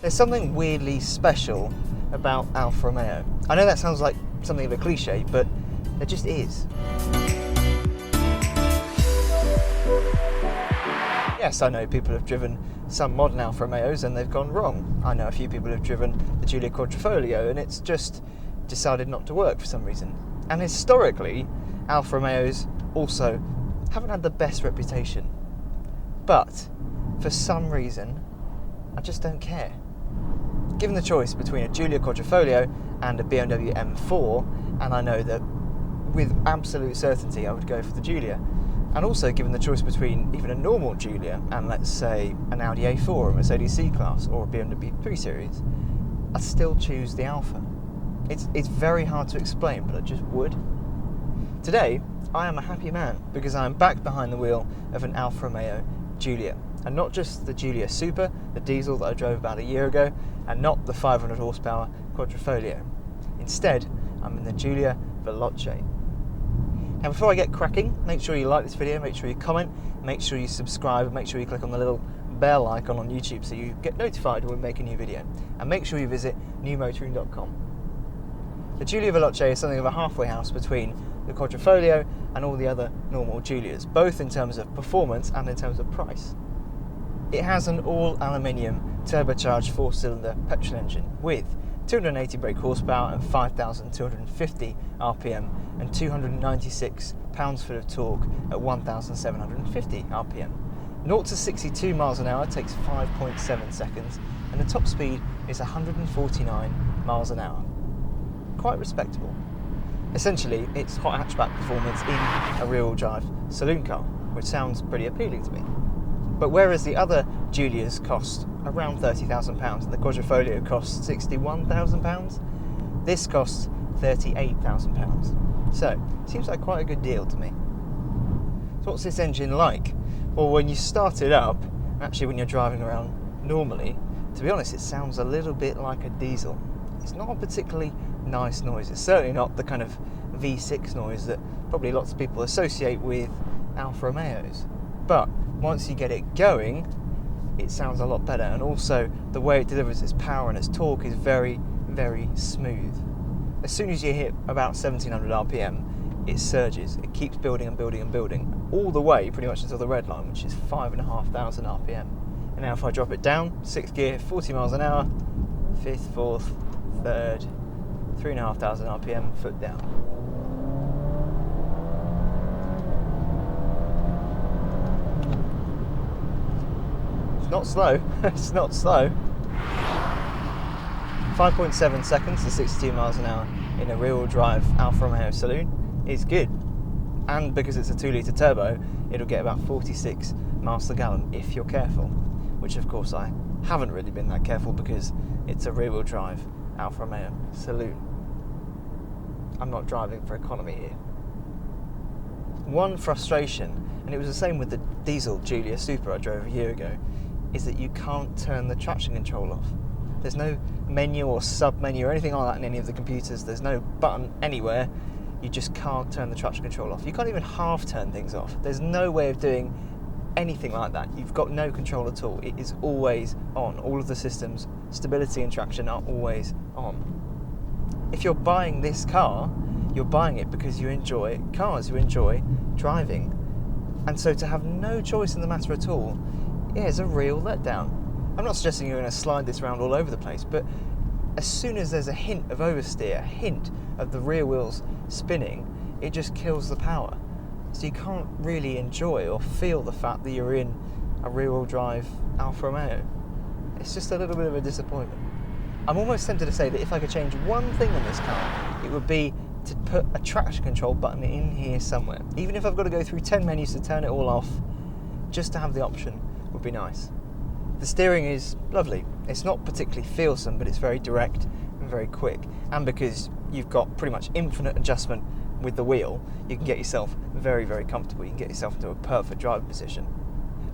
There's something weirdly special about Alfa Romeo. I know that sounds like something of a cliche, but there just is. Yes, I know people have driven some modern Alfa Romeos and they've gone wrong. I know a few people have driven the Giulia Quadrifoglio and it's just decided not to work for some reason. And historically, Alfa Romeos also haven't had the best reputation. But for some reason, I just don't care. Given the choice between a Giulia Quadrifoglio and a BMW M4, and I know that with absolute certainty I would go for the Giulia, and also given the choice between even a normal Giulia and let's say an Audi A4, a Mercedes C-Class or a BMW 3 Series, I'd still choose the Alfa. It's very hard to explain, but I just would. Today, I am a happy man because I am back behind the wheel of an Alfa Romeo Giulia. And not just the Giulia Super, the diesel that I drove about a year ago, and not the 500 horsepower Quadrifoglio. Instead, I'm in the Giulia Veloce. Now before I get cracking, make sure you like this video, make sure you comment, make sure you subscribe, and make sure you click on the little bell icon on YouTube so you get notified when we make a new video. And make sure you visit newmotoring.com. The Giulia Veloce is something of a halfway house between the Quadrifoglio and all the other normal Giulias, both in terms of performance and in terms of price. It has an all-aluminium turbocharged 4-cylinder petrol engine with 280 brake horsepower and 5,250 RPM and 296 pounds-foot of torque at 1,750 RPM. 0 to 62 miles an hour takes 5.7 seconds and the top speed is 149 miles an hour. Quite respectable. Essentially, it's hot hatchback performance in a rear-wheel drive saloon car, which sounds pretty appealing to me. But whereas the other Giulias cost around £30,000 and the Quadrifoglio costs £61,000, this costs £38,000. So, it seems like quite a good deal to me. So what's this engine like? Well, when you start it up, actually when you're driving around normally, to be honest, it sounds a little bit like a diesel. It's not a particularly nice noise. It's certainly not the kind of V6 noise that probably lots of people associate with Alfa Romeos. But once you get it going, it sounds a lot better, and also the way it delivers its power and its torque is very, very smooth. As soon as you hit about 1700 RPM, it surges. It keeps building and building and building, all the way pretty much until the red line, which is 5,500 RPM. And now if I drop it down, 6th gear, 40 miles an hour, 5th, 4th, 3rd, 3,500 RPM, foot down. It's not slow, it's not slow. 5.7 seconds to 62 miles an hour in a rear-wheel drive Alfa Romeo Saloon is good. And because it's a 2-litre turbo, it'll get about 46 miles per gallon if you're careful. Which of course I haven't really been that careful because it's a rear-wheel drive Alfa Romeo Saloon. I'm not driving for economy here. One frustration, and it was the same with the diesel Giulia Super I drove a year ago, is that you can't turn the traction control off. There's no menu or sub-menu or anything like that in any of the computers. There's no button anywhere. You just can't turn the traction control off. You can't even half turn things off. There's no way of doing anything like that. You've got no control at all. It is always on. All of the systems, stability and traction, are always on. If you're buying this car, you're buying it because you enjoy cars, you enjoy driving. And so to have no choice in the matter at all, yeah, it's a real letdown. I'm not suggesting you're going to slide this around all over the place, but as soon as there's a hint of oversteer, a hint of the rear wheels spinning, it just kills the power. So you can't really enjoy or feel the fact that you're in a rear-wheel drive Alfa Romeo. It's just a little bit of a disappointment. I'm almost tempted to say that if I could change one thing on this car, it would be to put a traction control button in here somewhere. Even if I've got to go through 10 menus to turn it all off, just to have the option would be nice. The steering is lovely. It's not particularly feelsome, but it's very direct and very quick. And because you've got pretty much infinite adjustment with the wheel, you can get yourself very, very comfortable. You can get yourself into a perfect driving position.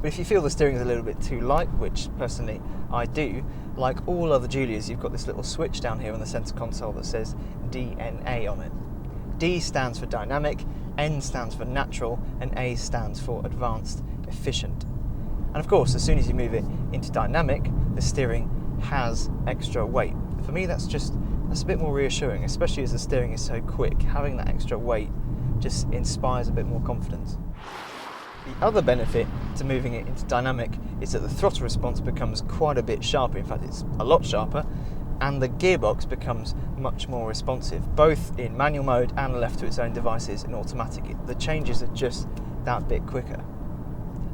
But if you feel the steering is a little bit too light, which personally I do, like all other Giulias, you've got this little switch down here on the centre console that says DNA on it. D stands for dynamic, N stands for natural, and A stands for advanced efficient. And of course, as soon as you move it into dynamic, the steering has extra weight. For me, that's a bit more reassuring, especially as the steering is so quick. Having that extra weight just inspires a bit more confidence. The other benefit to moving it into dynamic is that the throttle response becomes quite a bit sharper. In fact, it's a lot sharper, and the gearbox becomes much more responsive, both in manual mode and left to its own devices in automatic. The changes are just that bit quicker.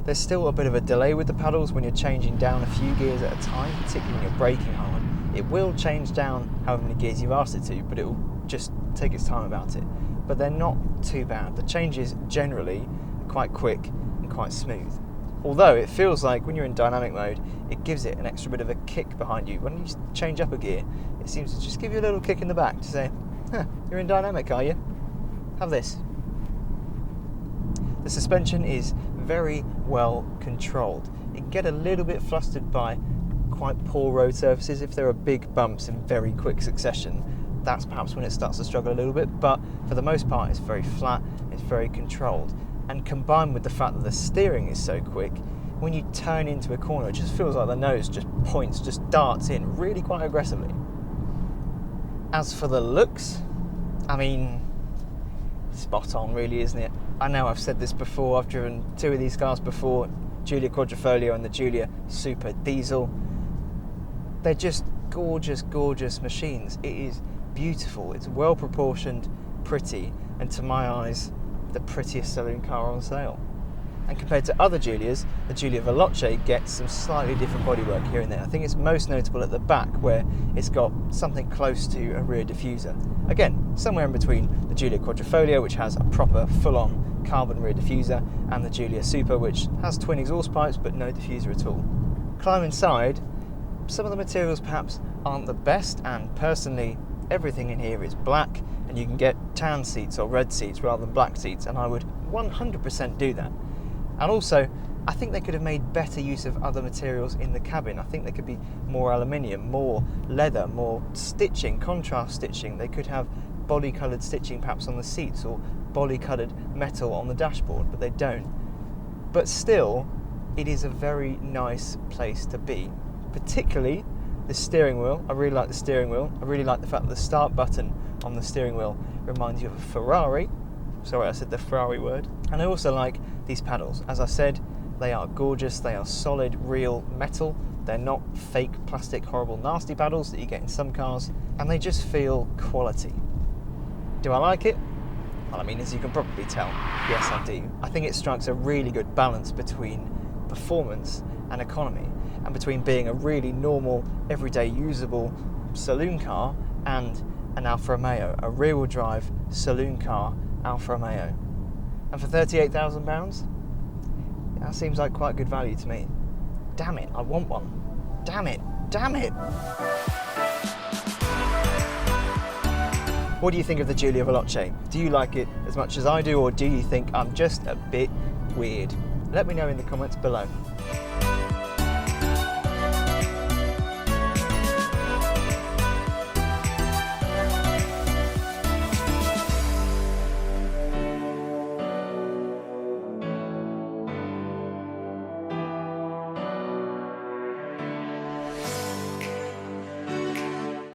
There's still a bit of a delay with the paddles when you're changing down a few gears at a time, particularly when you're braking hard. It will change down however many gears you've asked it to, but it will just take its time about it. But they're not too bad. The changes generally are quite quick and quite smooth. Although it feels like when you're in dynamic mode, it gives it an extra bit of a kick behind you. When you change up a gear, it seems to just give you a little kick in the back to say, you're in dynamic, are you? Have this. The suspension is very well controlled. It can get a little bit flustered by quite poor road surfaces. If there are big bumps in very quick succession, that's perhaps when it starts to struggle a little bit, but for the most part it's very flat, it's very controlled. And combined with the fact that the steering is so quick, when you turn into a corner, it just feels like the nose just points, just darts in really quite aggressively. As for the looks, I mean, spot on really, isn't it? I know I've said this before, I've driven two of these cars before, Giulia Quadrifoglio and the Giulia Super Diesel. They're just gorgeous, gorgeous machines. It is beautiful, it's well proportioned, pretty, and to my eyes, the prettiest saloon car on sale. And compared to other Giulias, the Giulia Veloce gets some slightly different bodywork here and there. I think it's most notable at the back, where it's got something close to a rear diffuser. Again, somewhere in between the Giulia Quadrifoglio, which has a proper full-on carbon rear diffuser, and the Giulia Super, which has twin exhaust pipes but no diffuser at all. Climb inside, some of the materials perhaps aren't the best, and personally everything in here is black, and you can get tan seats or red seats rather than black seats, and I would 100% do that. And also, I think they could have made better use of other materials in the cabin. I think there could be more aluminium, more leather, more stitching, contrast stitching. They could have body coloured stitching perhaps on the seats, or body coloured metal on the dashboard, but they don't. But still, it is a very nice place to be. Particularly the steering wheel. I really like the steering wheel. I really like the fact that the start button on the steering wheel reminds you of a Ferrari. Sorry, I said the Ferrari word. And I also like these paddles. As I said, they are gorgeous. They are solid, real metal. They're not fake, plastic, horrible, nasty paddles that you get in some cars. And they just feel quality. Do I like it? Well, I mean, as you can probably tell, yes, I do. I think it strikes a really good balance between performance and economy, and between being a really normal, everyday usable saloon car and an Alfa Romeo, a rear-wheel drive saloon car Alfa Romeo. And for £38,000, that seems like quite good value to me. Damn it, I want one. Damn it, damn it! What do you think of the Giulia Veloce? Do you like it as much as I do, or do you think I'm just a bit weird? Let me know in the comments below.